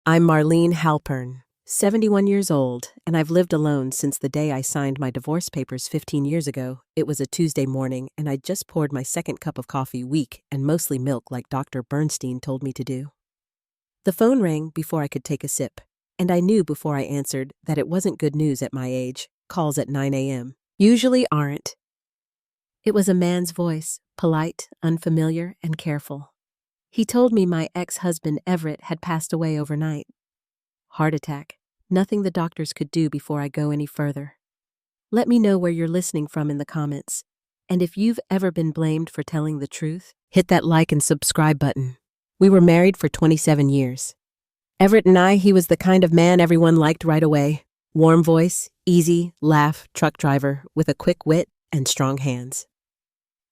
I'm Marlene Halpern, 71 years old, and I've lived alone since the day I signed my divorce papers 15 years ago. It was a Tuesday morning, and I'd just poured my second cup of coffee, weak and mostly milk like Dr. Bernstein told me to do. The phone rang before I could take a sip, and I knew before I answered that it wasn't good news at my age. Calls at 9 a.m. usually aren't. It was a man's voice, polite, unfamiliar, and careful. He told me my ex-husband Everett had passed away overnight. Heart attack. Nothing the doctors could do before I go any further. Let me know where you're listening from in the comments. And if you've ever been blamed for telling the truth, hit that like and subscribe button. We were married for 27 years. Everett and I, he was the kind of man everyone liked right away. Warm voice, easy, laugh, truck driver, with a quick wit and strong hands.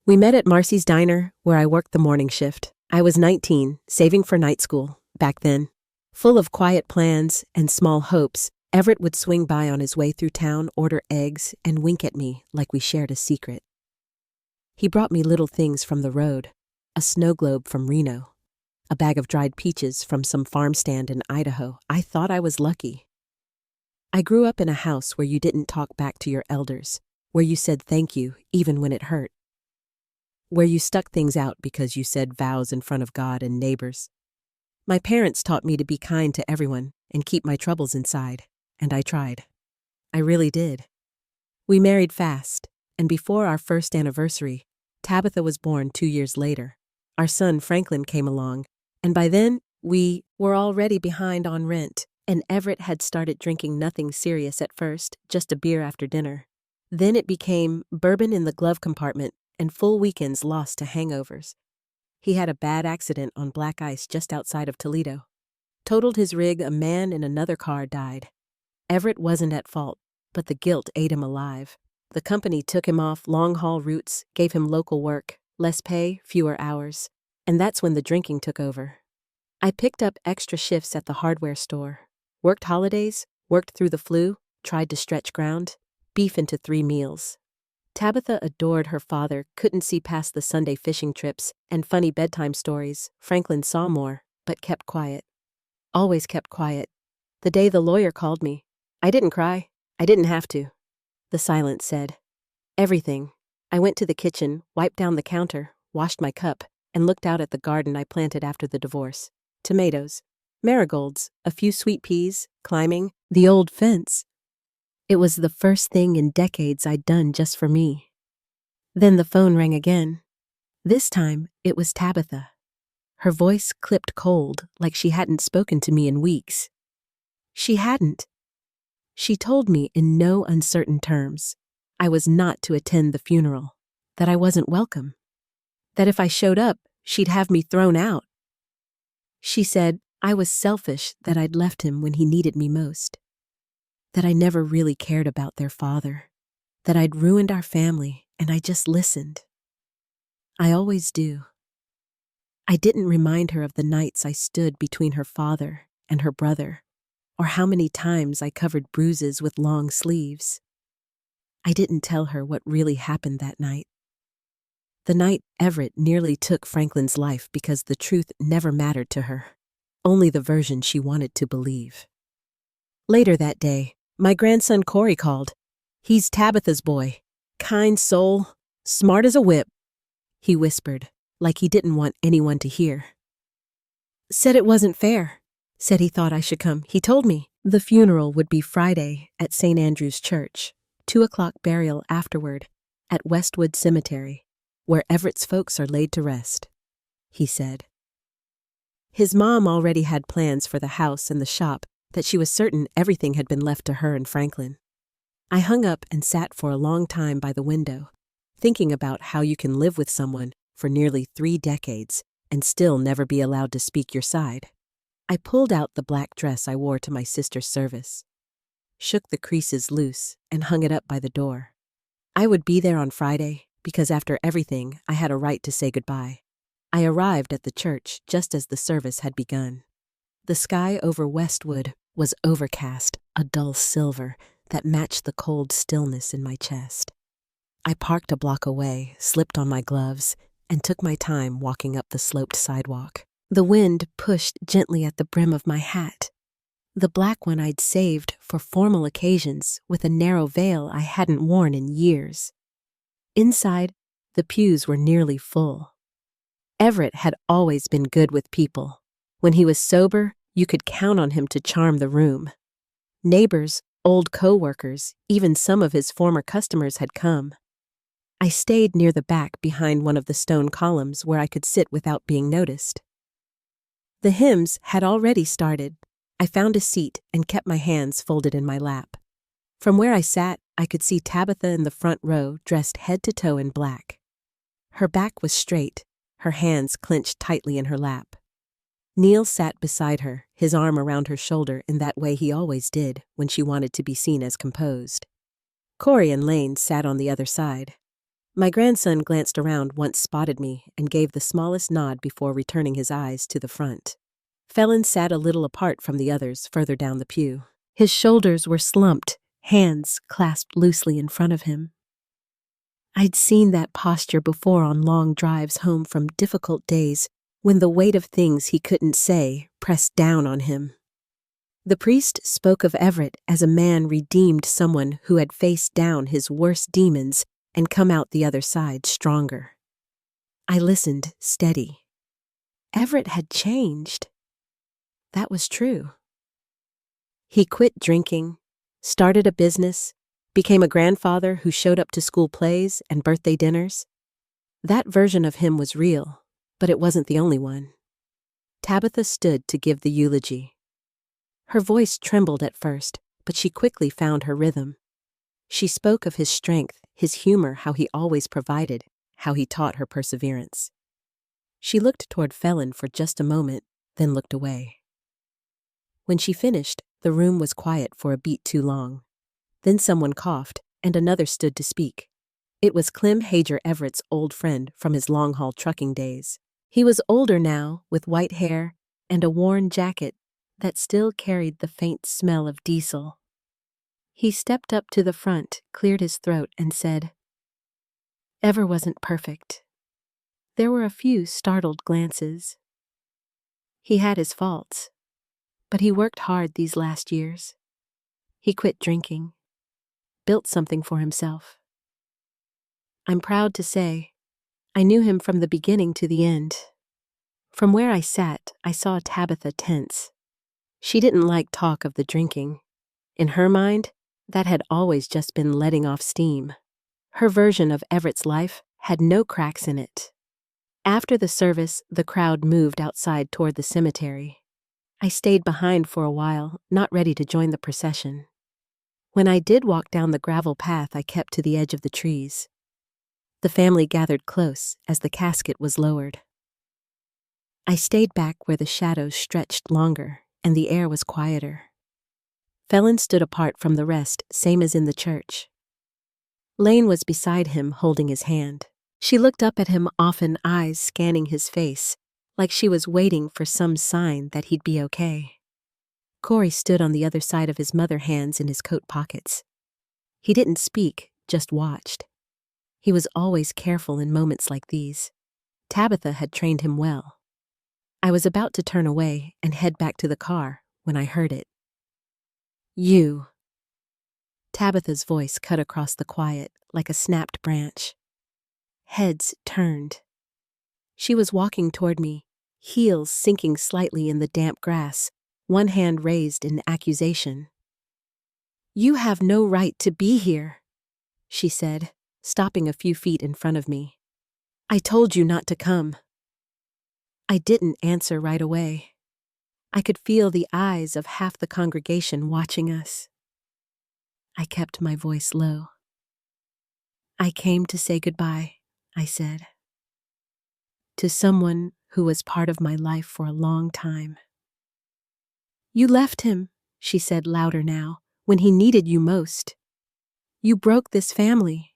We met at Marcy's Diner, where I worked the morning shift. I was 19, saving for night school, back then. Full of quiet plans and small hopes, Everett would swing by on his way through town, order eggs, and wink at me like we shared a secret. He brought me little things from the road, a snow globe from Reno, a bag of dried peaches from some farm stand in Idaho. I thought I was lucky. I grew up in a house where you didn't talk back to your elders, where you said thank you even when it hurt, where you stuck things out because you said vows in front of God and neighbors. My parents taught me to be kind to everyone and keep my troubles inside, and I tried. I really did. We married fast, and before our first anniversary, Tabitha was born 2 years later. Our son Franklin came along, and by then, we were already behind on rent, and Everett had started drinking nothing serious at first, just a beer after dinner. Then it became bourbon in the glove compartment and full weekends lost to hangovers. He had a bad accident on black ice just outside of Toledo. Totaled his rig, a man in another car died. Everett wasn't at fault, but the guilt ate him alive. The company took him off long-haul routes, gave him local work, less pay, fewer hours. And that's when the drinking took over. I picked up extra shifts at the hardware store, worked holidays, worked through the flu, tried to stretch ground, beef into 3 meals. Tabitha adored her father, couldn't see past the Sunday fishing trips and funny bedtime stories. Franklin saw more, but kept quiet. Always kept quiet. The day the lawyer called me, I didn't cry. I didn't have to. The silence said everything. I went to the kitchen, wiped down the counter, washed my cup, and looked out at the garden I planted after the divorce. Tomatoes, marigolds, a few sweet peas, climbing, the old fence. It was the first thing in decades I'd done just for me. Then the phone rang again. This time, it was Tabitha. Her voice clipped cold, like she hadn't spoken to me in weeks. She hadn't. She told me in no uncertain terms I was not to attend the funeral, that I wasn't welcome, that if I showed up, she'd have me thrown out. She said I was selfish that I'd left him when he needed me most, that I never really cared about their father, that I'd ruined our family, and I just listened. I always do. I didn't remind her of the nights I stood between her father and her brother, or how many times I covered bruises with long sleeves. I didn't tell her what really happened that night. The night Everett nearly took Franklin's life because the truth never mattered to her, only the version she wanted to believe. Later that day, my grandson Corey called. He's Tabitha's boy. Kind soul, smart as a whip. He whispered, like he didn't want anyone to hear. Said it wasn't fair. Said he thought I should come. He told me the funeral would be Friday at St. Andrew's Church, 2:00 burial afterward at Westwood Cemetery, where Everett's folks are laid to rest, he said. His mom already had plans for the house and the shop that she was certain everything had been left to her and Franklin. I hung up and sat for a long time by the window, thinking about how you can live with someone for nearly 3 decades and still never be allowed to speak your side. I pulled out the black dress I wore to my sister's service, shook the creases loose, and hung it up by the door. I would be there on Friday because after everything, I had a right to say goodbye. I arrived at the church just as the service had begun. The sky over Westwood was overcast, a dull silver that matched the cold stillness in my chest. I parked a block away, slipped on my gloves, and took my time walking up the sloped sidewalk. The wind pushed gently at the brim of my hat, the black one I'd saved for formal occasions with a narrow veil I hadn't worn in years. Inside, the pews were nearly full. Everett had always been good with people. When he was sober, you could count on him to charm the room. Neighbors, old co-workers, even some of his former customers had come. I stayed near the back behind one of the stone columns where I could sit without being noticed. The hymns had already started. I found a seat and kept my hands folded in my lap. From where I sat, I could see Tabitha in the front row, dressed head to toe in black. Her back was straight, her hands clenched tightly in her lap. Neil sat beside her, his arm around her shoulder in that way he always did when she wanted to be seen as composed. Corey and Lane sat on the other side. My grandson glanced around once, spotted me, and gave the smallest nod before returning his eyes to the front. Felon sat a little apart from the others, further down the pew. His shoulders were slumped, hands clasped loosely in front of him. I'd seen that posture before on long drives home from difficult days when the weight of things he couldn't say pressed down on him. The priest spoke of Everett as a man redeemed, someone who had faced down his worst demons and come out the other side stronger. I listened, steady. Everett had changed. That was true. He quit drinking, started a business, became a grandfather who showed up to school plays and birthday dinners. That version of him was real, but it wasn't the only one. Tabitha stood to give the eulogy. Her voice trembled at first, but she quickly found her rhythm. She spoke of his strength, his humor, how he always provided, how he taught her perseverance. She looked toward Felon for just a moment, then looked away. When she finished, the room was quiet for a beat too long. Then someone coughed, and another stood to speak. It was Clem Hager, Everett's old friend from his long-haul trucking days. He was older now, with white hair and a worn jacket that still carried the faint smell of diesel. He stepped up to the front, cleared his throat, and said, "Ever wasn't perfect." There were a few startled glances. He had his faults, but he worked hard these last years. He quit drinking, built something for himself. I'm proud to say, I knew him from the beginning to the end. From where I sat, I saw Tabitha tense. She didn't like talk of the drinking. In her mind, that had always just been letting off steam. Her version of Everett's life had no cracks in it. After the service, the crowd moved outside toward the cemetery. I stayed behind for a while, not ready to join the procession. When I did walk down the gravel path, I kept to the edge of the trees. The family gathered close as the casket was lowered. I stayed back where the shadows stretched longer and the air was quieter. Felon stood apart from the rest, same as in the church. Lane was beside him, holding his hand. She looked up at him often, eyes scanning his face, like she was waiting for some sign that he'd be okay. Corey stood on the other side of his mother, hands in his coat pockets. He didn't speak, just watched. He was always careful in moments like these. Tabitha had trained him well. I was about to turn away and head back to the car when I heard it. "You." Tabitha's voice cut across the quiet like a snapped branch. Heads turned. She was walking toward me, heels sinking slightly in the damp grass, one hand raised in accusation. "You have no right to be here," she said, stopping a few feet in front of me. "I told you not to come." I didn't answer right away. I could feel the eyes of half the congregation watching us. I kept my voice low. "I came to say goodbye," I said. "To someone who was part of my life for a long time." "You left him," she said louder now, "when he needed you most. You broke this family."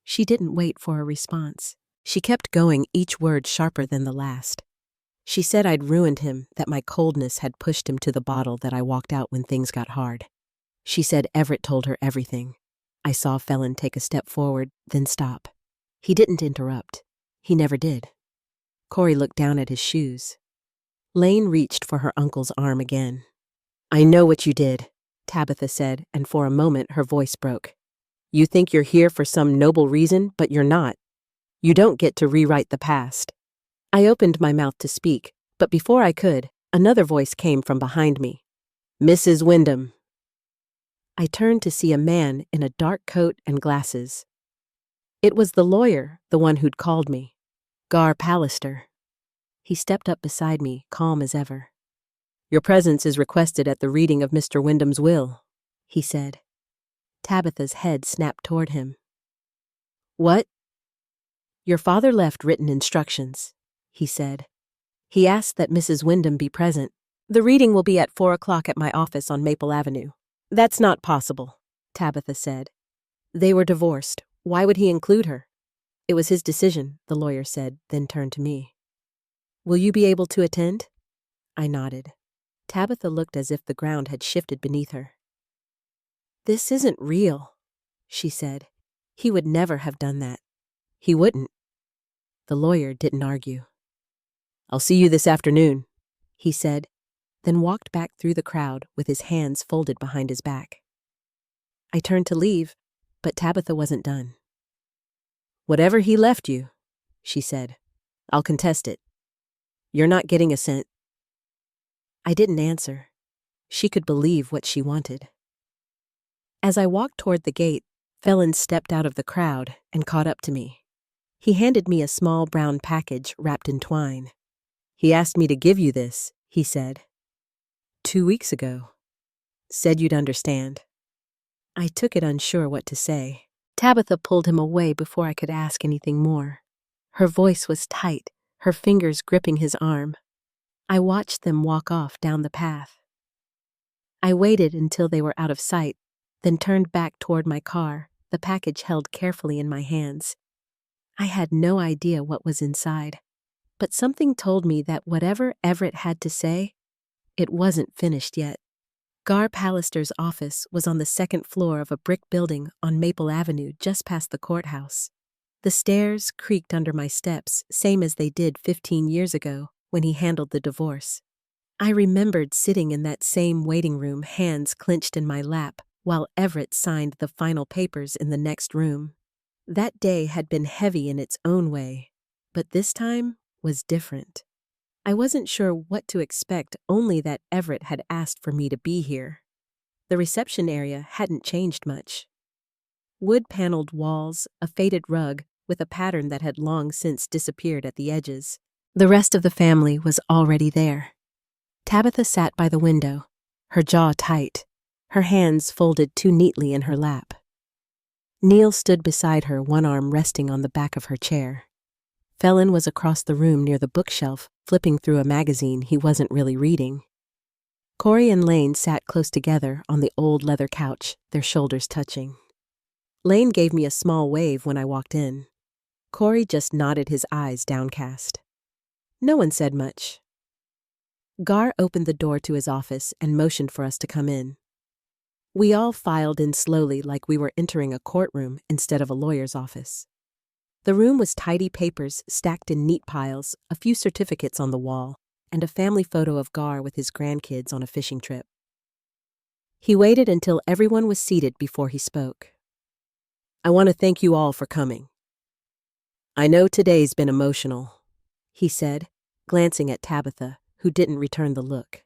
She didn't wait for a response. She kept going, each word sharper than the last. She said I'd ruined him, that my coldness had pushed him to the bottle, that I walked out when things got hard. She said Everett told her everything. I saw Felon take a step forward, then stop. He didn't interrupt. He never did. Corey looked down at his shoes. Lane reached for her uncle's arm again. I know what you did, Tabitha said, and for a moment her voice broke. You think you're here for some noble reason, but you're not. You don't get to rewrite the past. I opened my mouth to speak, but before I could, another voice came from behind me. Mrs. Wyndham. I turned to see a man in a dark coat and glasses. It was the lawyer, the one who'd called me. Gar Pallister. He stepped up beside me, calm as ever. Your presence is requested at the reading of Mr. Wyndham's will, he said. Tabitha's head snapped toward him. What? Your father left written instructions, he said. He asked that Mrs. Wyndham be present. The reading will be at 4 o'clock at my office on Maple Avenue. That's not possible, Tabitha said. They were divorced. Why would he include her? It was his decision, the lawyer said, then turned to me. Will you be able to attend? I nodded. Tabitha looked as if the ground had shifted beneath her. This isn't real, she said. He would never have done that. He wouldn't. The lawyer didn't argue. I'll see you this afternoon, he said, then walked back through the crowd with his hands folded behind his back. I turned to leave, but Tabitha wasn't done. Whatever he left you, she said, I'll contest it. You're not getting a cent. I didn't answer. She could believe what she wanted. As I walked toward the gate, Felon stepped out of the crowd and caught up to me. He handed me a small brown package wrapped in twine. He asked me to give you this, he said. 2 weeks ago. Said you'd understand. I took it unsure what to say. Tabitha pulled him away before I could ask anything more. Her voice was tight, her fingers gripping his arm. I watched them walk off down the path. I waited until they were out of sight, then turned back toward my car, the package held carefully in my hands. I had no idea what was inside, but something told me that whatever Everett had to say, it wasn't finished yet. Gar Pallister's office was on the second floor of a brick building on Maple Avenue just past the courthouse. The stairs creaked under my steps, same as they did 15 years ago when he handled the divorce. I remembered sitting in that same waiting room, hands clenched in my lap, while Everett signed the final papers in the next room. That day had been heavy in its own way, but this time was different. I wasn't sure what to expect, only that Everett had asked for me to be here. The reception area hadn't changed much. Wood-paneled walls, a faded rug with a pattern that had long since disappeared at the edges. The rest of the family was already there. Tabitha sat by the window, her jaw tight, her hands folded too neatly in her lap. Neil stood beside her, one arm resting on the back of her chair. Felon was across the room near the bookshelf, flipping through a magazine he wasn't really reading. Corey and Lane sat close together on the old leather couch, their shoulders touching. Lane gave me a small wave when I walked in. Corey just nodded, his eyes downcast. No one said much. Gar opened the door to his office and motioned for us to come in. We all filed in slowly like we were entering a courtroom instead of a lawyer's office. The room was tidy papers stacked in neat piles, a few certificates on the wall, and a family photo of Gar with his grandkids on a fishing trip. He waited until everyone was seated before he spoke. I want to thank you all for coming. I know today's been emotional, he said, glancing at Tabitha, who didn't return the look.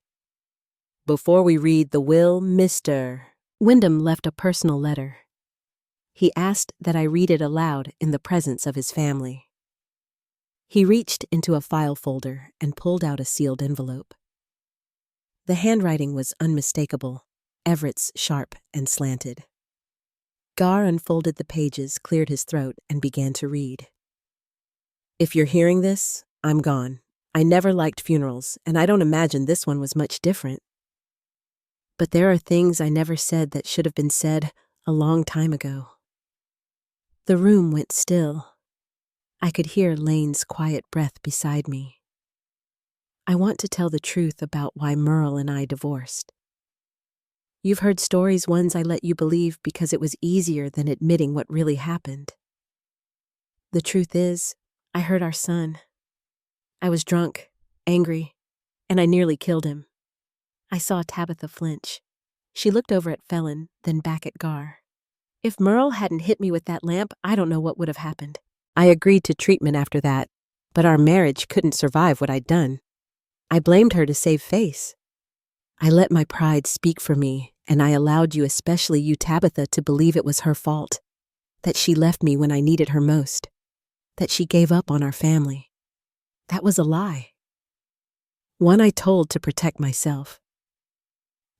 Before we read the will, Mr. Wyndham left a personal letter. He asked that I read it aloud in the presence of his family. He reached into a file folder and pulled out a sealed envelope. The handwriting was unmistakable, Everett's sharp and slanted. Gar unfolded the pages, cleared his throat, and began to read. If you're hearing this, I'm gone. I never liked funerals, and I don't imagine this one was much different. But there are things I never said that should have been said a long time ago. The room went still. I could hear Lane's quiet breath beside me. I want to tell the truth about why Merle and I divorced. You've heard stories, ones I let you believe because it was easier than admitting what really happened. The truth is, I hurt our son. I was drunk, angry, and I nearly killed him. I saw Tabitha flinch. She looked over at Felon, then back at Gar. If Merle hadn't hit me with that lamp, I don't know what would have happened. I agreed to treatment after that, but our marriage couldn't survive what I'd done. I blamed her to save face. I let my pride speak for me, and I allowed you, especially you, Tabitha, to believe it was her fault. That she left me when I needed her most. That she gave up on our family. That was a lie. One I told to protect myself.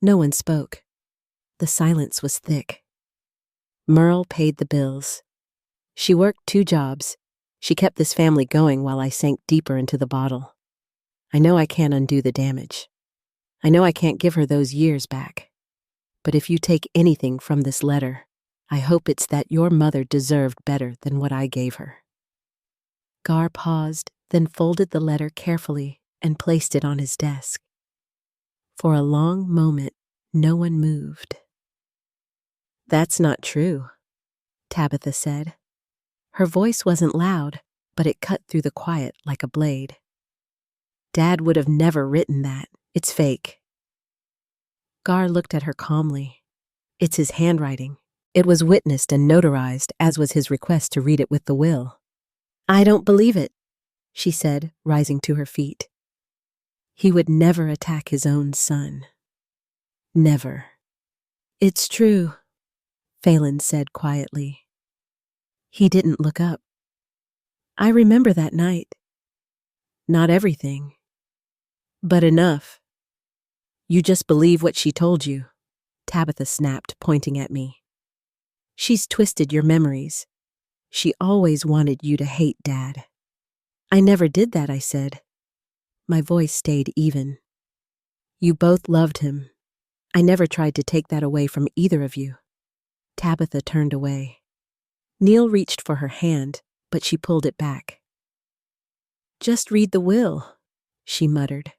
No one spoke. The silence was thick. Merle paid the bills. She worked 2 jobs. She kept this family going while I sank deeper into the bottle. I know I can't undo the damage. I know I can't give her those years back. But if you take anything from this letter, I hope it's that your mother deserved better than what I gave her. Gar paused, then folded the letter carefully and placed it on his desk. For a long moment, no one moved. That's not true, Tabitha said. Her voice wasn't loud, but it cut through the quiet like a blade. Dad would have never written that. It's fake. Gar looked at her calmly. It's his handwriting. It was witnessed and notarized, as was his request to read it with the will. I don't believe it, she said, rising to her feet. He would never attack his own son. Never. It's true, Phelan said quietly. He didn't look up. I remember that night. Not everything, but enough. You just believe what she told you, Tabitha snapped, pointing at me. She's twisted your memories. She always wanted you to hate Dad. I never did that, I said. My voice stayed even. You both loved him. I never tried to take that away from either of you. Tabitha turned away. Neil reached for her hand, but she pulled it back. Just read the will, she muttered.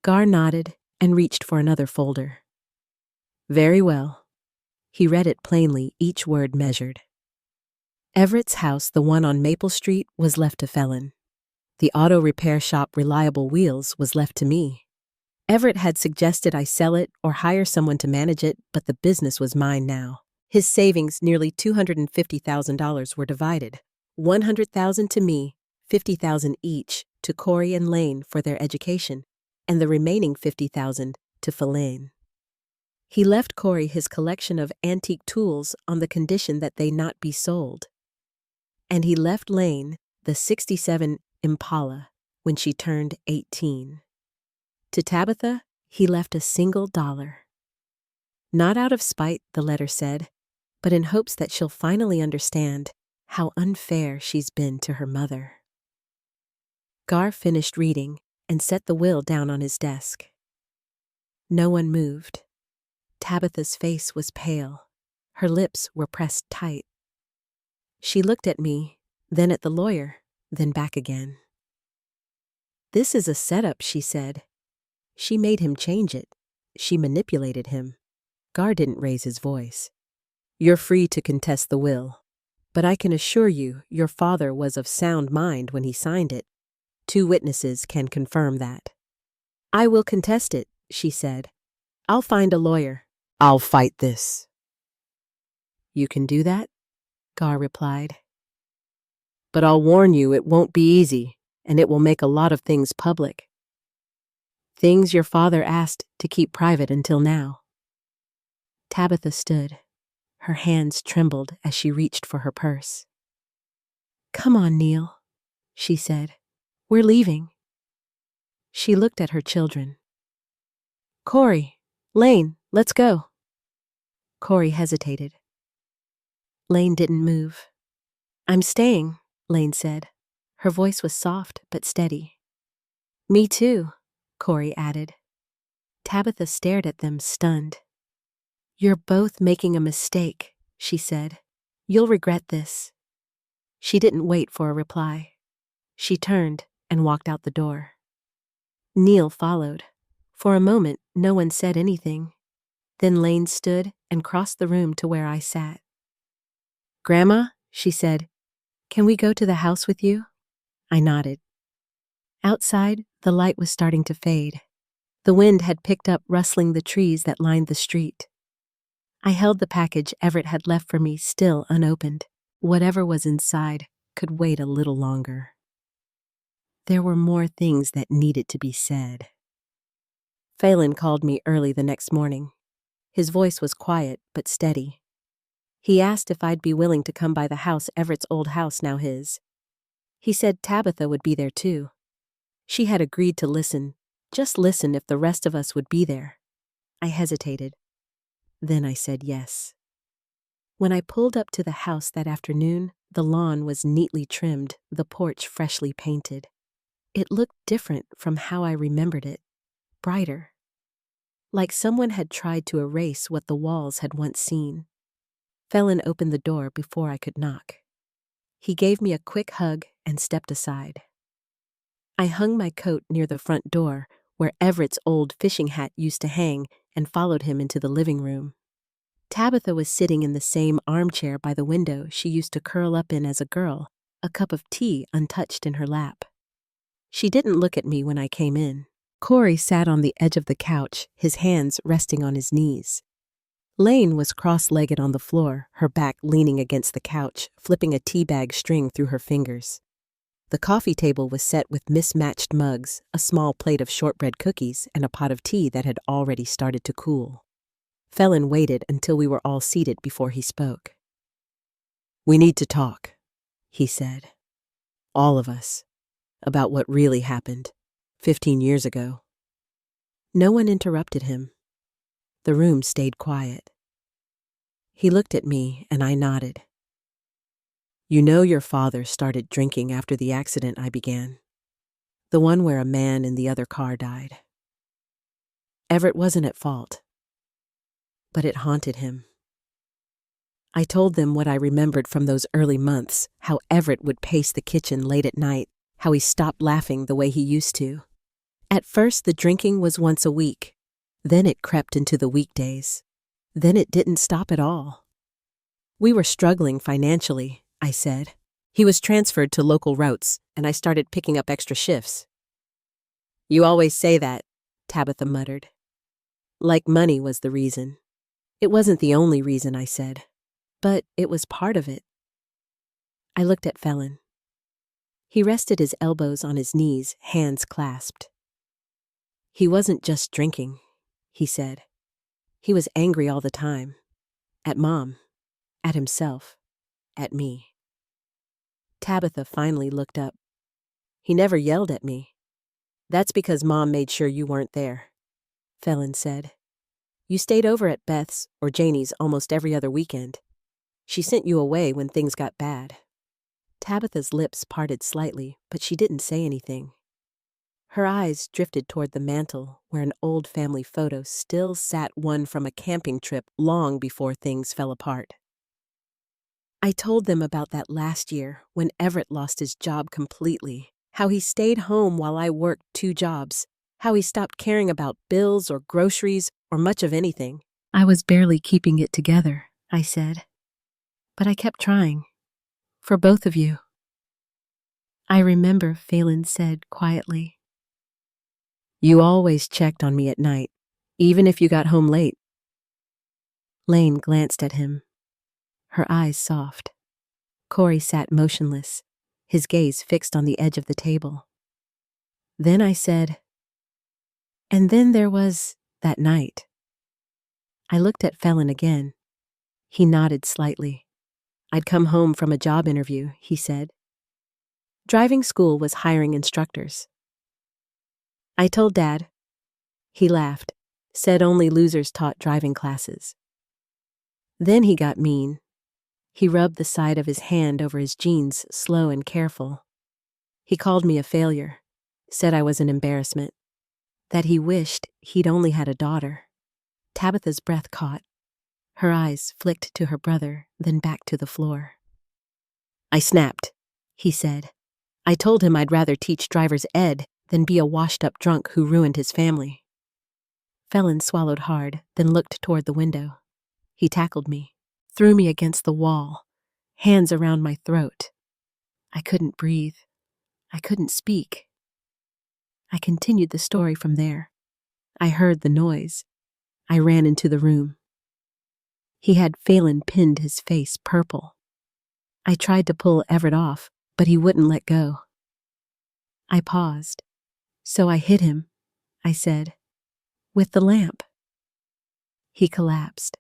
Gar nodded and reached for another folder. Very well. He read it plainly, each word measured. Everett's house, the one on Maple Street, was left to Phelan. The auto repair shop Reliable Wheels was left to me. Everett had suggested I sell it or hire someone to manage it, but the business was mine now. His savings, nearly $250,000, were divided. $100,000 to me, $50,000 each to Corey and Lane for their education, and the remaining $50,000 to Phelan. He left Corey his collection of antique tools on the condition that they not be sold. And he left Lane the '67 Impala when she turned 18. To Tabitha, he left a single dollar. Not out of spite, the letter said, but in hopes that she'll finally understand how unfair she's been to her mother. Gar finished reading and set the will down on his desk. No one moved. Tabitha's face was pale. Her lips were pressed tight. She looked at me, then at the lawyer, then back again. This is a setup, she said. She made him change it. She manipulated him. Gar didn't raise his voice. You're free to contest the will, but I can assure you your father was of sound mind when he signed it. 2 witnesses can confirm that. I will contest it, she said. I'll find a lawyer. I'll fight this. You can do that? Gar replied. But I'll warn you, it won't be easy, and it will make a lot of things public. Things your father asked to keep private until now. Tabitha stood. Her hands trembled as she reached for her purse. Come on, Neil, she said. We're leaving. She looked at her children. Corey, Lane, let's go. Corey hesitated. Lane didn't move. I'm staying, Lane said. Her voice was soft but steady. Me too, Corey added. Tabitha stared at them, stunned. You're both making a mistake, she said. You'll regret this. She didn't wait for a reply. She turned and walked out the door. Neil followed. For a moment, no one said anything. Then Lane stood and crossed the room to where I sat. Grandma, she said, can we go to the house with you? I nodded. Outside, the light was starting to fade. The wind had picked up, rustling the trees that lined the street. I held the package Everett had left for me still unopened. Whatever was inside could wait a little longer. There were more things that needed to be said. Phelan called me early the next morning. His voice was quiet but steady. He asked if I'd be willing to come by the house, Everett's old house, now his. He said Tabitha would be there too. She had agreed to listen, just listen if the rest of us would be there. I hesitated. Then I said yes. When I pulled up to the house that afternoon, the lawn was neatly trimmed, the porch freshly painted. It looked different from how I remembered it, brighter. Like someone had tried to erase what the walls had once seen. Phelan opened the door before I could knock. He gave me a quick hug and stepped aside. I hung my coat near the front door, where Everett's old fishing hat used to hang, and followed him into the living room. Tabitha was sitting in the same armchair by the window she used to curl up in as a girl, a cup of tea untouched in her lap. She didn't look at me when I came in. Corey sat on the edge of the couch, his hands resting on his knees. Lane was cross-legged on the floor, her back leaning against the couch, flipping a tea bag string through her fingers. The coffee table was set with mismatched mugs, a small plate of shortbread cookies, and a pot of tea that had already started to cool. Phelan waited until we were all seated before he spoke. "We need to talk," he said. "All of us. About what really happened 15 years ago." No one interrupted him. The room stayed quiet. He looked at me and I nodded. "You know your father started drinking after the accident," I began. "The one where a man in the other car died. Everett wasn't at fault, but it haunted him." I told them what I remembered from those early months, how Everett would pace the kitchen late at night, how he stopped laughing the way he used to. At first, the drinking was once a week. Then it crept into the weekdays. Then it didn't stop at all. "We were struggling financially," I said. "He was transferred to local routes, and I started picking up extra shifts." "You always say that," Tabitha muttered. "Like money was the reason." "It wasn't the only reason," I said. "But it was part of it." I looked at Phelan. He rested his elbows on his knees, hands clasped. "He wasn't just drinking," he said. "He was angry all the time. At Mom. At himself. At me." Tabitha finally looked up. "He never yelled at me." "That's because Mom made sure you weren't there," Phelan said. "You stayed over at Beth's or Janie's almost every other weekend. She sent you away when things got bad." Tabitha's lips parted slightly, but she didn't say anything. Her eyes drifted toward the mantel where an old family photo still sat, one from a camping trip long before things fell apart. I told them about that last year when Everett lost his job completely, how he stayed home while I worked 2 jobs, how he stopped caring about bills or groceries or much of anything. "I was barely keeping it together," I said. "But I kept trying. For both of you." "I remember," Phelan said quietly. "You always checked on me at night, even if you got home late." Lane glanced at him, her eyes soft. Corey sat motionless, his gaze fixed on the edge of the table. Then I said, "And then there was that night." I looked at Phelan again. He nodded slightly. "I'd come home from a job interview," he said. "Driving school was hiring instructors. I told Dad." He laughed, said only losers taught driving classes. Then he got mean. He rubbed the side of his hand over his jeans, slow and careful. He called me a failure, said I was an embarrassment, that he wished he'd only had a daughter. Tabitha's breath caught. Her eyes flicked to her brother, then back to the floor. "I snapped," he said. "I told him I'd rather teach driver's ed than be a washed-up drunk who ruined his family." Phelan swallowed hard, then looked toward the window. He tackled me, threw me against the wall, hands around my throat. I couldn't breathe. I couldn't speak. I continued the story from there. I heard the noise. I ran into the room. He had Phelan pinned his face purple. I tried to pull Everett off, but he wouldn't let go. I paused. So I hit him, I said, with the lamp. He collapsed.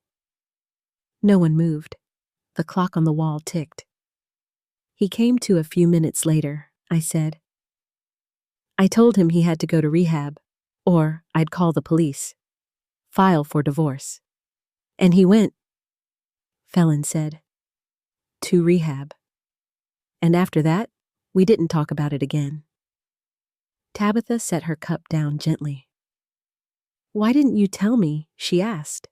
No one moved. The clock on the wall ticked. He came to a few minutes later, I said. I told him he had to go to rehab, or I'd call the police. File for divorce. And he went, Phelan said, to rehab. And after that, we didn't talk about it again. Tabitha set her cup down gently. Why didn't you tell me? She asked.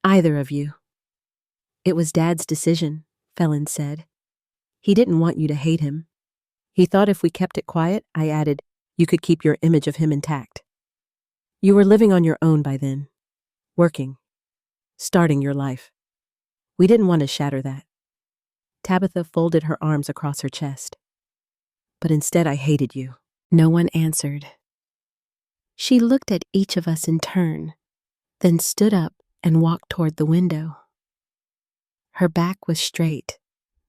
Either of you. It was Dad's decision, Phelan said. He didn't want you to hate him. He thought if we kept it quiet, I added, you could keep your image of him intact. You were living on your own by then. Working. Starting your life. We didn't want to shatter that. Tabitha folded her arms across her chest. But instead I hated you. No one answered. She looked at each of us in turn, then stood up and walked toward the window. Her back was straight,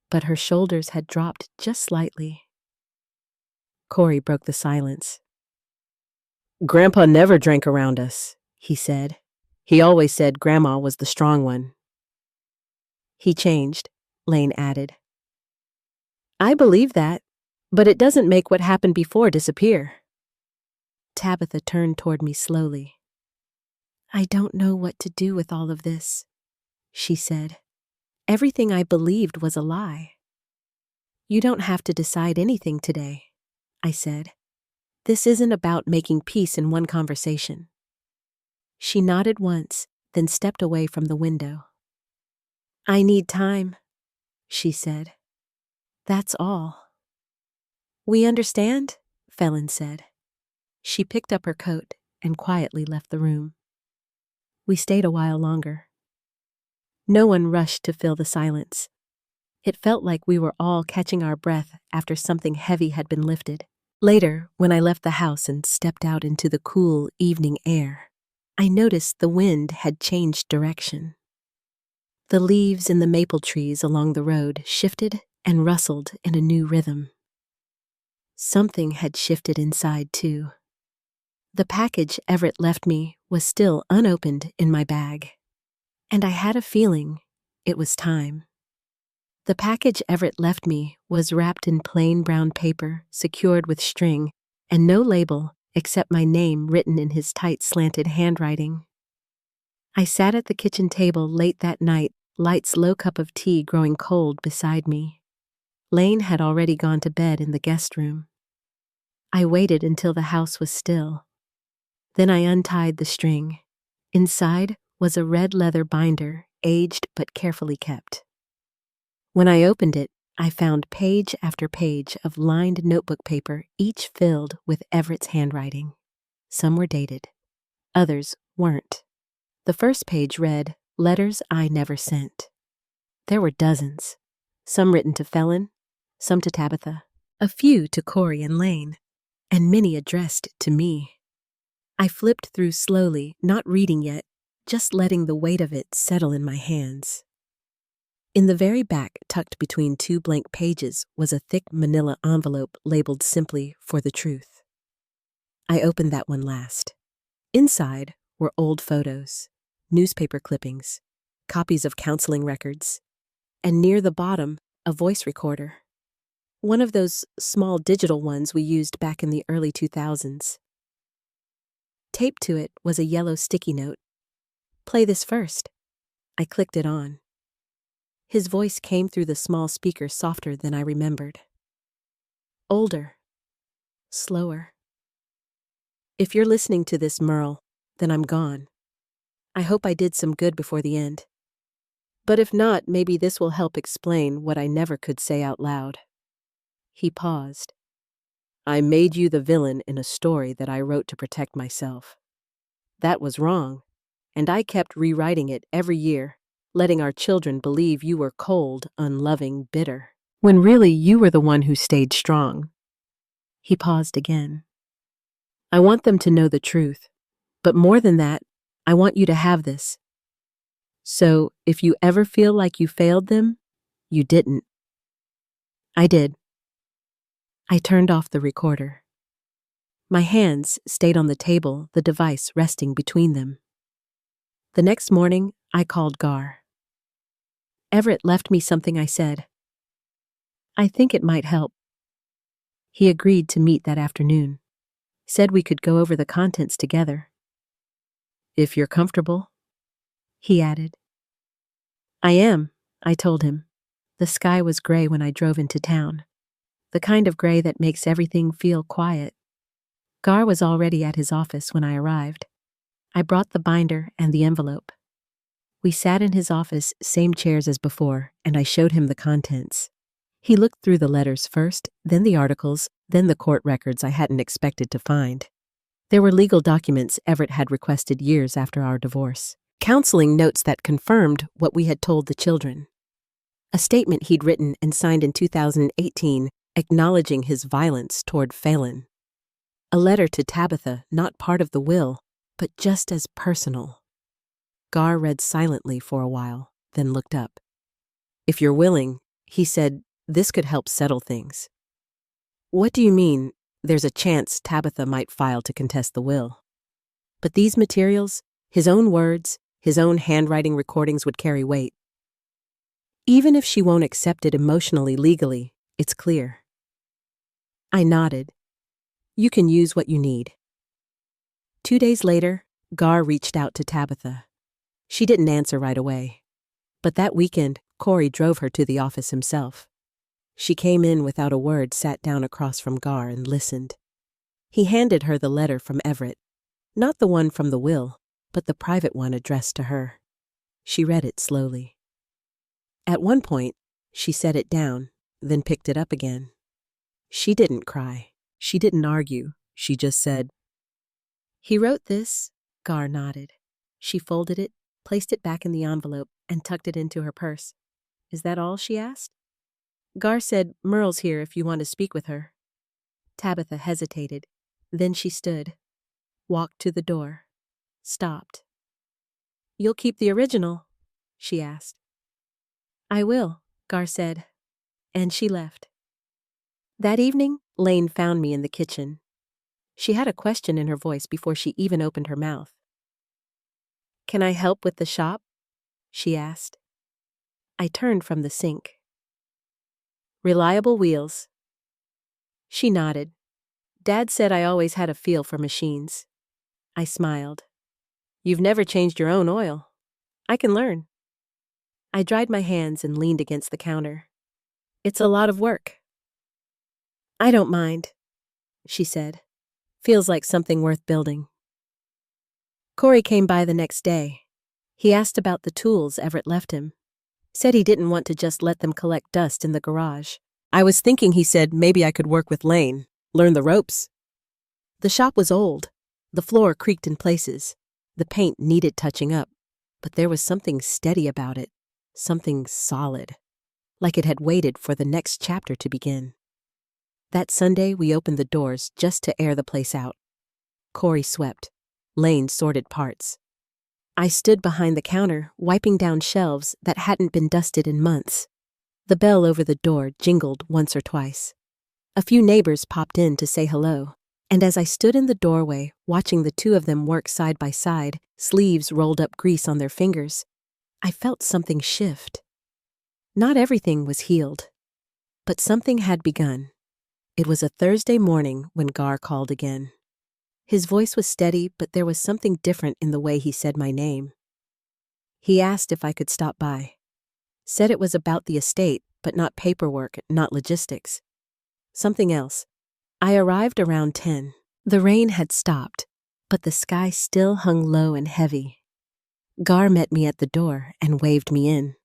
but her shoulders had dropped just slightly. Corey broke the silence. Grandpa never drank around us, he said. He always said Grandma was the strong one. He changed, Lane added. I believe that, but it doesn't make what happened before disappear. Tabitha turned toward me slowly. I don't know what to do with all of this, she said. Everything I believed was a lie. You don't have to decide anything today, I said. This isn't about making peace in one conversation. She nodded once, then stepped away from the window. I need time, she said. That's all. We understand, Phelan said. She picked up her coat and quietly left the room. We stayed a while longer. No one rushed to fill the silence. It felt like we were all catching our breath after something heavy had been lifted. Later, when I left the house and stepped out into the cool evening air, I noticed the wind had changed direction. The leaves in the maple trees along the road shifted and rustled in a new rhythm. Something had shifted inside, too. The package Everett left me was still unopened in my bag, and I had a feeling it was time. The package Everett left me was wrapped in plain brown paper, secured with string, and no label except my name written in his tight slanted handwriting. I sat at the kitchen table late that night, Light's low cup of tea growing cold beside me. Lane had already gone to bed in the guest room. I waited until the house was still. Then I untied the string. Inside was a red leather binder, aged but carefully kept. When I opened it, I found page after page of lined notebook paper, each filled with Everett's handwriting. Some were dated. Others weren't. The first page read, Letters I Never Sent. There were dozens. Some written to Phelan, some to Tabitha, a few to Corey and Lane, and many addressed to me. I flipped through slowly, not reading yet, just letting the weight of it settle in my hands. In the very back, tucked between two blank pages, was a thick manila envelope labeled simply For the Truth. I opened that one last. Inside were old photos, newspaper clippings, copies of counseling records, and near the bottom, a voice recorder. One of those small digital ones we used back in the early 2000s. Taped to it was a yellow sticky note. Play this first. I clicked it on. His voice came through the small speaker softer than I remembered. Older. Slower. If you're listening to this, Merle, then I'm gone. I hope I did some good before the end. But if not, maybe this will help explain what I never could say out loud. He paused. I made you the villain in a story that I wrote to protect myself. That was wrong, and I kept rewriting it every year, letting our children believe you were cold, unloving, bitter, when really you were the one who stayed strong. He paused again. I want them to know the truth. But more than that, I want you to have this. So, if you ever feel like you failed them, you didn't. I did. I turned off the recorder. My hands stayed on the table, the device resting between them. The next morning, I called Gar. Everett left me something I said. I think it might help. He agreed to meet that afternoon. Said we could go over the contents together. If you're comfortable, he added. I am, I told him. The sky was gray when I drove into town. The kind of gray that makes everything feel quiet. Gar was already at his office when I arrived. I brought the binder and the envelope. We sat in his office, same chairs as before, and I showed him the contents. He looked through the letters first, then the articles, then the court records I hadn't expected to find. There were legal documents Everett had requested years after our divorce. Counseling notes that confirmed what we had told the children. A statement he'd written and signed in 2018 acknowledging his violence toward Phelan. A letter to Tabitha, not part of the will, but just as personal. Gar read silently for a while, then looked up. If you're willing, he said, this could help settle things. What do you mean, there's a chance Tabitha might file to contest the will? But these materials, his own words, his own handwriting recordings would carry weight. Even if she won't accept it emotionally, legally, it's clear. I nodded. You can use what you need. 2 days later, Gar reached out to Tabitha. She didn't answer right away. But that weekend, Corey drove her to the office himself. She came in without a word, sat down across from Gar and listened. He handed her the letter from Everett. Not the one from the will, but the private one addressed to her. She read it slowly. At one point, she set it down, then picked it up again. She didn't cry. She didn't argue. She just said, He wrote this. Gar nodded. She folded it, placed it back in the envelope, and tucked it into her purse. Is that all? She asked. Gar said, Merle's here if you want to speak with her. Tabitha hesitated. Then she stood, walked to the door, stopped. You'll keep the original? She asked. I will, Gar said, and she left. That evening, Lane found me in the kitchen. She had a question in her voice before she even opened her mouth. Can I help with the shop? She asked. I turned from the sink. Reliable wheels. She nodded. Dad said I always had a feel for machines. I smiled. You've never changed your own oil. I can learn. I dried my hands and leaned against the counter. It's a lot of work. I don't mind, she said. Feels like something worth building. Corey came by the next day. He asked about the tools Everett left him. Said he didn't want to just let them collect dust in the garage. I was thinking, he said, maybe I could work with Lane, learn the ropes. The shop was old. The floor creaked in places. The paint needed touching up. But there was something steady about it, something solid, like it had waited for the next chapter to begin. That Sunday, we opened the doors just to air the place out. Corey swept. Lane sorted parts. I stood behind the counter, wiping down shelves that hadn't been dusted in months. The bell over the door jingled once or twice. A few neighbors popped in to say hello, and as I stood in the doorway, watching the two of them work side by side, sleeves rolled up grease on their fingers, I felt something shift. Not everything was healed, but something had begun. It was a Thursday morning when Gar called again. His voice was steady, but there was something different in the way he said my name. He asked if I could stop by. Said it was about the estate, but not paperwork, not logistics. Something else. I arrived around 10. The rain had stopped, but the sky still hung low and heavy. Gar met me at the door and waved me in.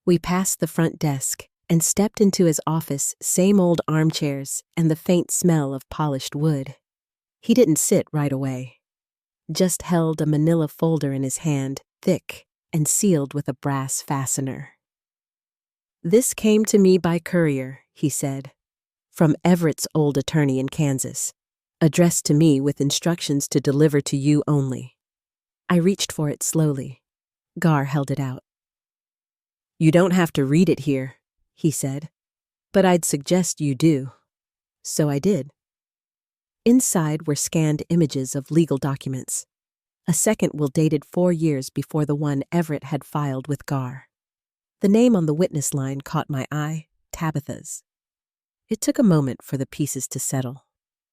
We passed the front desk and stepped into his office, same old armchairs and the faint smell of polished wood. He didn't sit right away, just held a manila folder in his hand, thick and sealed with a brass fastener. This came to me by courier, he said, from Everett's old attorney in Kansas. addressed to me with instructions to deliver to you only. I reached for it slowly. Gar held it out. You don't have to read it here, he said, but I'd suggest you do. So I did. Inside were scanned images of legal documents. A second will dated 4 years before the one Everett had filed with Gar. The name on the witness line caught my eye, Tabitha's. It took a moment for the pieces to settle.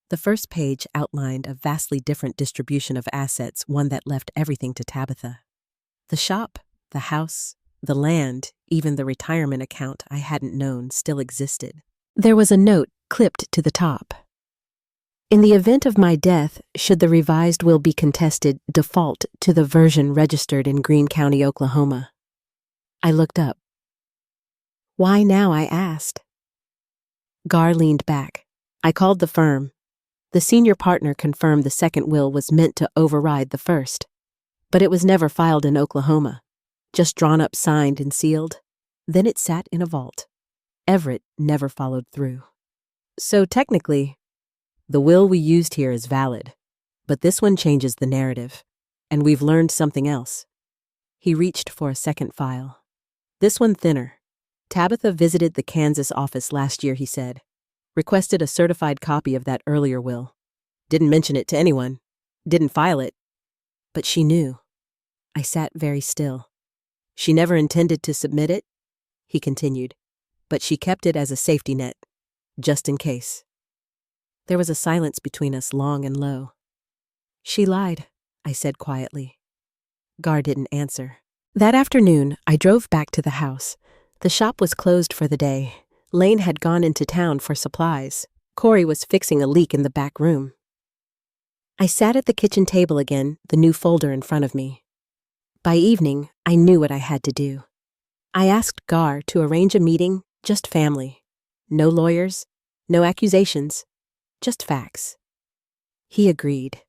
The first page outlined a vastly different distribution of assets, one that left everything to Tabitha. The shop, the house, the land, even the retirement account I hadn't known still existed. There was a note clipped to the top. In the event of my death, should the revised will be contested, default to the version registered in Greene County, Oklahoma. I looked up. Why now, I asked. Gar leaned back. I called the firm. The senior partner confirmed the second will was meant to override the first. But it was never filed in Oklahoma. Just drawn up, signed, and sealed. Then it sat in a vault. Everett never followed through. So technically, the will we used here is valid, but this one changes the narrative, and we've learned something else. He reached for a second file. This one thinner. Tabitha visited the Kansas office last year, he said. Requested a certified copy of that earlier will. Didn't mention it to anyone. Didn't file it. But she knew. I sat very still. She never intended to submit it, he continued, but she kept it as a safety net, just in case. There was a silence between us, long and low. She lied, I said quietly. Gar didn't answer. That afternoon, I drove back to the house. The shop was closed for the day. Lane had gone into town for supplies. Corey was fixing a leak in the back room. I sat at the kitchen table again, the new folder in front of me. By evening, I knew what I had to do. I asked Gar to arrange a meeting, just family. No lawyers, no accusations, just facts. He agreed.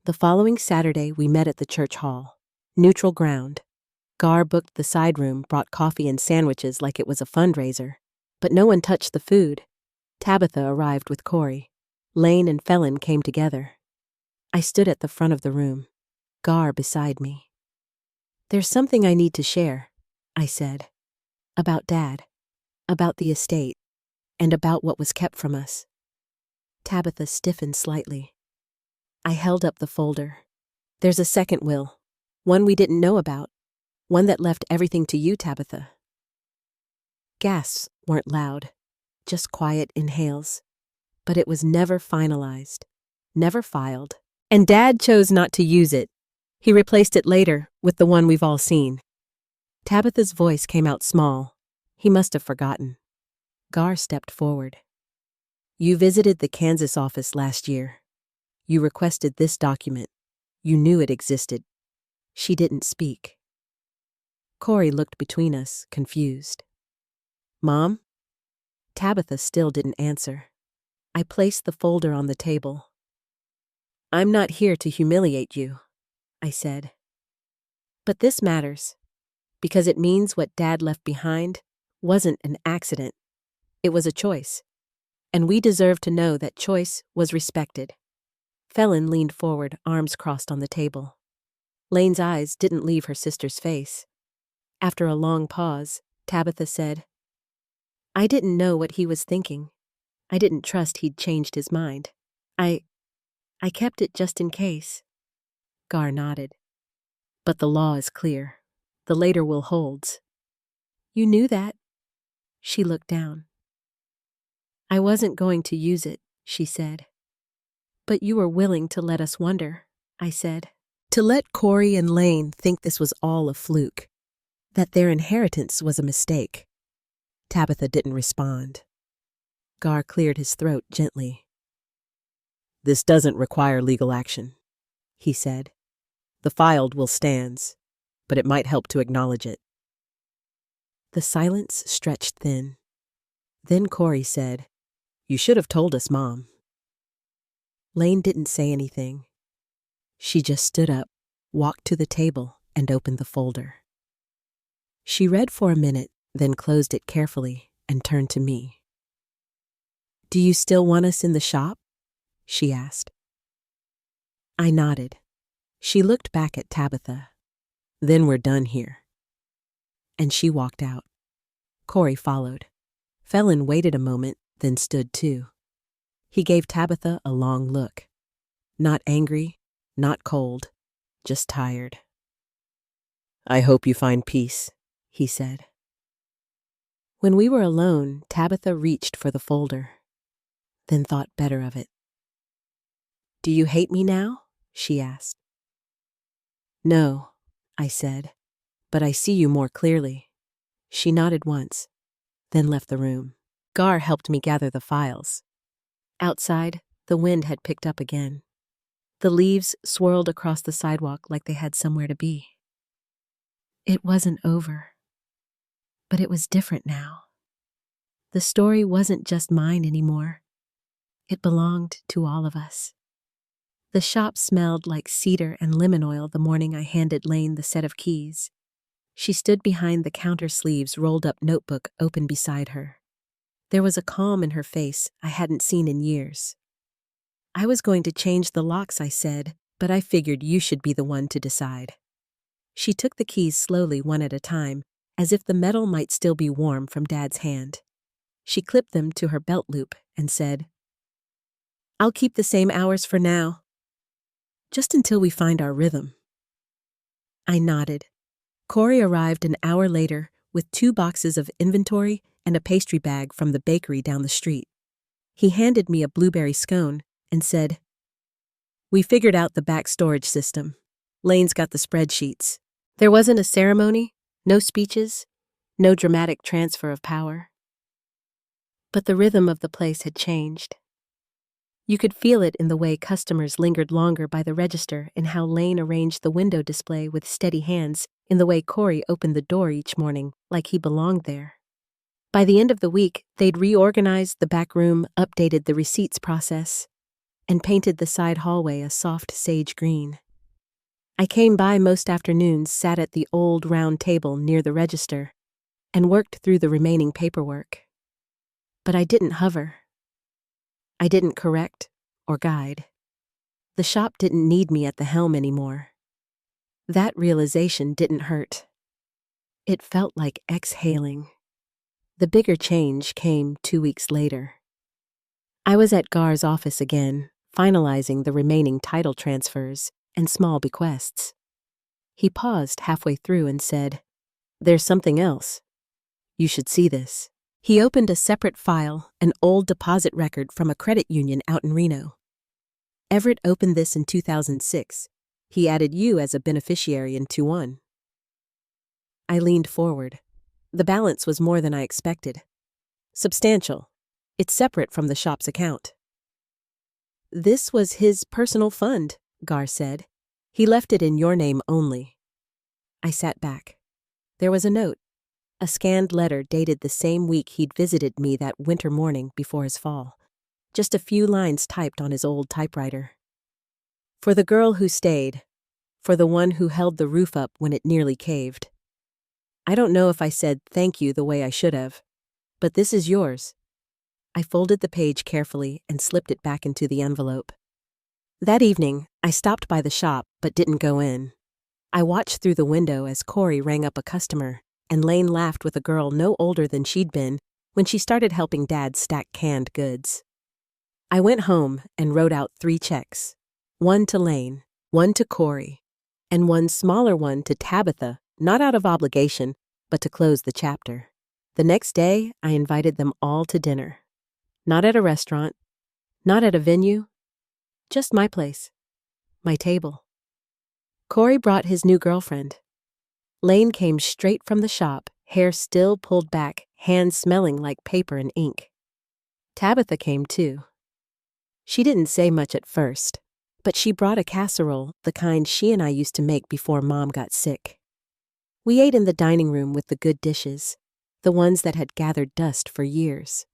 The following Saturday, we met at the church hall. Neutral ground. Gar booked the side room, brought coffee and sandwiches like it was a fundraiser. But no one touched the food. Tabitha arrived with Corey. Lane and Felon came together. I stood at the front of the room, Gar beside me. There's something I need to share, I said. About Dad, about the estate, and about what was kept from us. Tabitha stiffened slightly. I held up the folder. There's a second will, one we didn't know about, one that left everything to you, Tabitha. Gasps weren't loud, just quiet inhales. But it was never finalized, never filed. And Dad chose not to use it. He replaced it later with the one we've all seen. Tabitha's voice came out small. He must have forgotten. Gar stepped forward. You visited the Kansas office last year. You requested this document. You knew it existed. She didn't speak. Corey looked between us, confused. Mom? Tabitha still didn't answer. I placed the folder on the table. I'm not here to humiliate you, I said. But this matters, because it means what Dad left behind wasn't an accident. It was a choice, and we deserve to know that choice was respected. Felon leaned forward, arms crossed on the table. Lane's eyes didn't leave her sister's face. After a long pause, Tabitha said, I didn't know what he was thinking. I didn't trust he'd changed his mind. I kept it just in case. Gar nodded. But the law is clear. The later will holds. You knew that. She looked down. I wasn't going to use it, she said. But you were willing to let us wonder, I said. To let Corey and Lane think this was all a fluke, that their inheritance was a mistake. Tabitha didn't respond. Gar cleared his throat gently. This doesn't require legal action, he said. The filed will stands, but it might help to acknowledge it. The silence stretched thin. Then Corey said, You should have told us, Mom. Lane didn't say anything. She just stood up, walked to the table, and opened the folder. She read for a minute, then closed it carefully and turned to me. Do you still want us in the shop? she asked. I nodded. She looked back at Tabitha. Then we're done here. And she walked out. Corey followed. Felon waited a moment, then stood too. He gave Tabitha a long look. Not angry, not cold, just tired. I hope you find peace, he said. When we were alone, Tabitha reached for the folder, then thought better of it. Do you hate me now? She asked. No, I said, but I see you more clearly. She nodded once, then left the room. Gar helped me gather the files. Outside, the wind had picked up again. The leaves swirled across the sidewalk like they had somewhere to be. It wasn't over, but it was different now. The story wasn't just mine anymore. It belonged to all of us. The shop smelled like cedar and lemon oil the morning I handed Lane the set of keys. She stood behind the counter sleeves rolled-up notebook open beside her. There was a calm in her face I hadn't seen in years. I was going to change the locks, I said, but I figured you should be the one to decide. She took the keys slowly one at a time, as if the metal might still be warm from Dad's hand. She clipped them to her belt loop and said, I'll keep the same hours for now, just until we find our rhythm. I nodded. Corey arrived an hour later with 2 boxes of inventory and a pastry bag from the bakery down the street. He handed me a blueberry scone and said, We figured out the back storage system. Lane's got the spreadsheets. There wasn't a ceremony, no speeches, no dramatic transfer of power. But the rhythm of the place had changed. You could feel it in the way customers lingered longer by the register, in how Lane arranged the window display with steady hands, in the way Corey opened the door each morning like he belonged there. By the end of the week, they'd reorganized the back room, updated the receipts process, and painted the side hallway a soft sage green. I came by most afternoons, sat at the old round table near the register, and worked through the remaining paperwork. But I didn't hover. I didn't correct or guide. The shop didn't need me at the helm anymore. That realization didn't hurt. It felt like exhaling. The bigger change came 2 weeks later. I was at Gar's office again, finalizing the remaining title transfers and small bequests. He paused halfway through and said, There's something else. You should see this. He opened a separate file, an old deposit record from a credit union out in Reno. Everett opened this in 2006. He added you as a beneficiary in 2021. I leaned forward. The balance was more than I expected. Substantial. It's separate from the shop's account. This was his personal fund, Gar said. He left it in your name only. I sat back. There was a note. A scanned letter dated the same week he'd visited me that winter morning before his fall. Just a few lines typed on his old typewriter. For the girl who stayed. For the one who held the roof up when it nearly caved. I don't know if I said thank you the way I should have, but this is yours. I folded the page carefully and slipped it back into the envelope. That evening, I stopped by the shop but didn't go in. I watched through the window as Corey rang up a customer, and Lane laughed with a girl no older than she'd been when she started helping Dad stack canned goods. I went home and wrote out 3 checks. 1 to Lane, 1 to Corey, and 1 smaller one to Tabitha, not out of obligation, but to close the chapter. The next day, I invited them all to dinner. Not at a restaurant, not at a venue, just my place, my table. Corey brought his new girlfriend. Lane came straight from the shop, hair still pulled back, hands smelling like paper and ink. Tabitha came too. She didn't say much at first, but she brought a casserole, the kind she and I used to make before Mom got sick. We ate in the dining room with the good dishes, the ones that had gathered dust for years.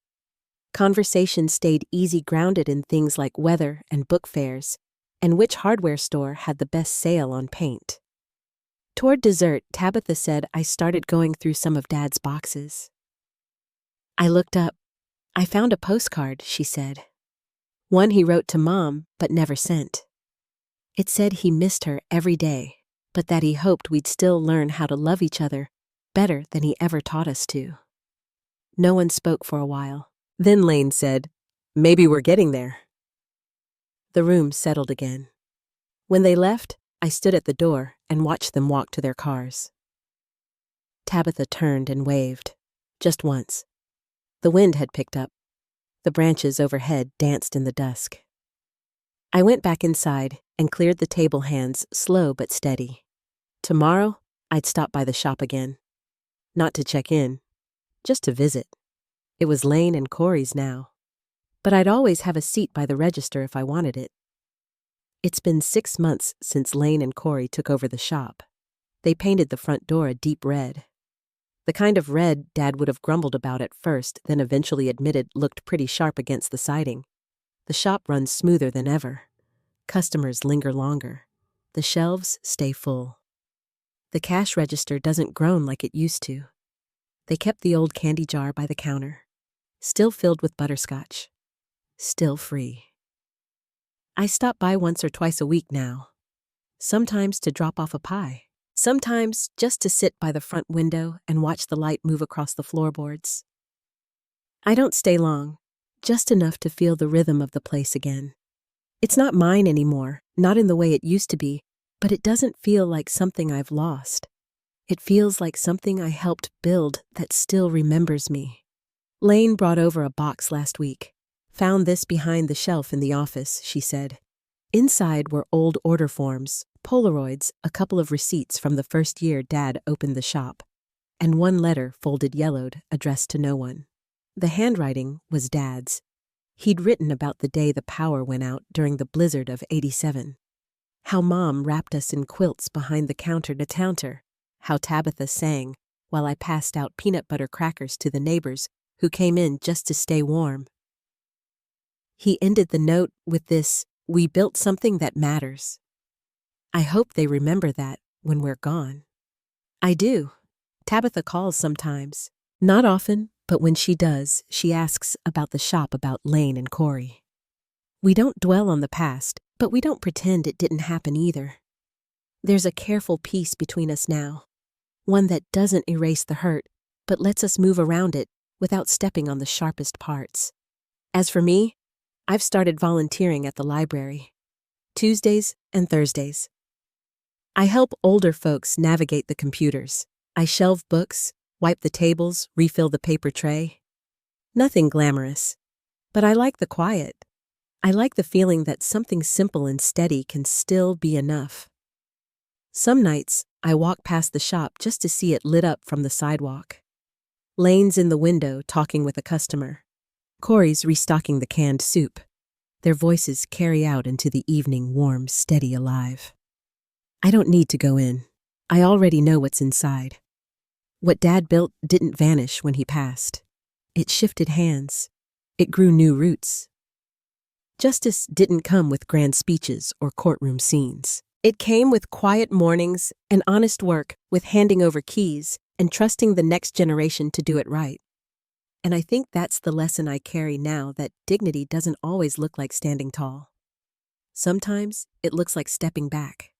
Conversation stayed easy, grounded in things like weather and book fairs, and which hardware store had the best sale on paint. Toward dessert, Tabitha said I started going through some of Dad's boxes. I looked up. I found a postcard, she said. One he wrote to Mom, but never sent. It said he missed her every day, but that he hoped we'd still learn how to love each other better than he ever taught us to. No one spoke for a while. Then Lane said, "Maybe we're getting there." The room settled again. When they left, I stood at the door and watched them walk to their cars. Tabitha turned and waved, just once. The wind had picked up. The branches overhead danced in the dusk. I went back inside and cleared the table hands, slow but steady. Tomorrow, I'd stop by the shop again. Not to check in, just to visit. It was Lane and Corey's now. But I'd always have a seat by the register if I wanted it. It's been 6 months since Lane and Corey took over the shop. They painted the front door a deep red. The kind of red Dad would have grumbled about at first, then eventually admitted looked pretty sharp against the siding. The shop runs smoother than ever. Customers linger longer. The shelves stay full. The cash register doesn't groan like it used to. They kept the old candy jar by the counter, still filled with butterscotch, still free. I stop by once or twice a week now, sometimes to drop off a pie, sometimes just to sit by the front window and watch the light move across the floorboards. I don't stay long, just enough to feel the rhythm of the place again. It's not mine anymore, not in the way it used to be, but it doesn't feel like something I've lost. It feels like something I helped build that still remembers me. Lane brought over a box last week. "Found this behind the shelf in the office," she said. Inside were old order forms, Polaroids, a couple of receipts from the first year Dad opened the shop, and one letter folded yellowed, addressed to no one. The handwriting was Dad's. He'd written about the day the power went out during the blizzard of '87. How Mom wrapped us in quilts behind the counter to counter. How Tabitha sang while I passed out peanut butter crackers to the neighbors who came in just to stay warm. He ended the note with this, "We built something that matters." I hope they remember that when we're gone. I do. Tabitha calls sometimes. Not often, but when she does, she asks about the shop, about Lane and Corey. We don't dwell on the past, but we don't pretend it didn't happen either. There's a careful peace between us now, one that doesn't erase the hurt, but lets us move around it without stepping on the sharpest parts. As for me, I've started volunteering at the library, Tuesdays and Thursdays. I help older folks navigate the computers. I shelve books, wipe the tables, refill the paper tray. Nothing glamorous, but I like the quiet. I like the feeling that something simple and steady can still be enough. Some nights, I walk past the shop just to see it lit up from the sidewalk. Lane's in the window talking with a customer. Corey's restocking the canned soup. Their voices carry out into the evening warm, steady, alive. I don't need to go in. I already know what's inside. What Dad built didn't vanish when he passed. It shifted hands. It grew new roots. Justice didn't come with grand speeches or courtroom scenes. It came with quiet mornings and honest work, with handing over keys and trusting the next generation to do it right. And I think that's the lesson I carry now, that dignity doesn't always look like standing tall. Sometimes it looks like stepping back.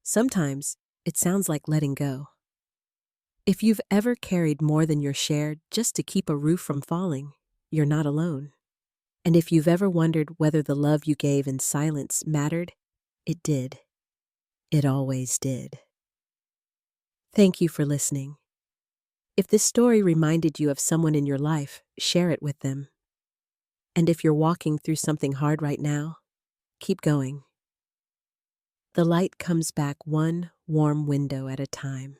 Sometimes it sounds like letting go. If you've ever carried more than your share just to keep a roof from falling, you're not alone. And if you've ever wondered whether the love you gave in silence mattered, it did. It always did. Thank you for listening. If this story reminded you of someone in your life, share it with them. And if you're walking through something hard right now, keep going. The light comes back one warm window at a time.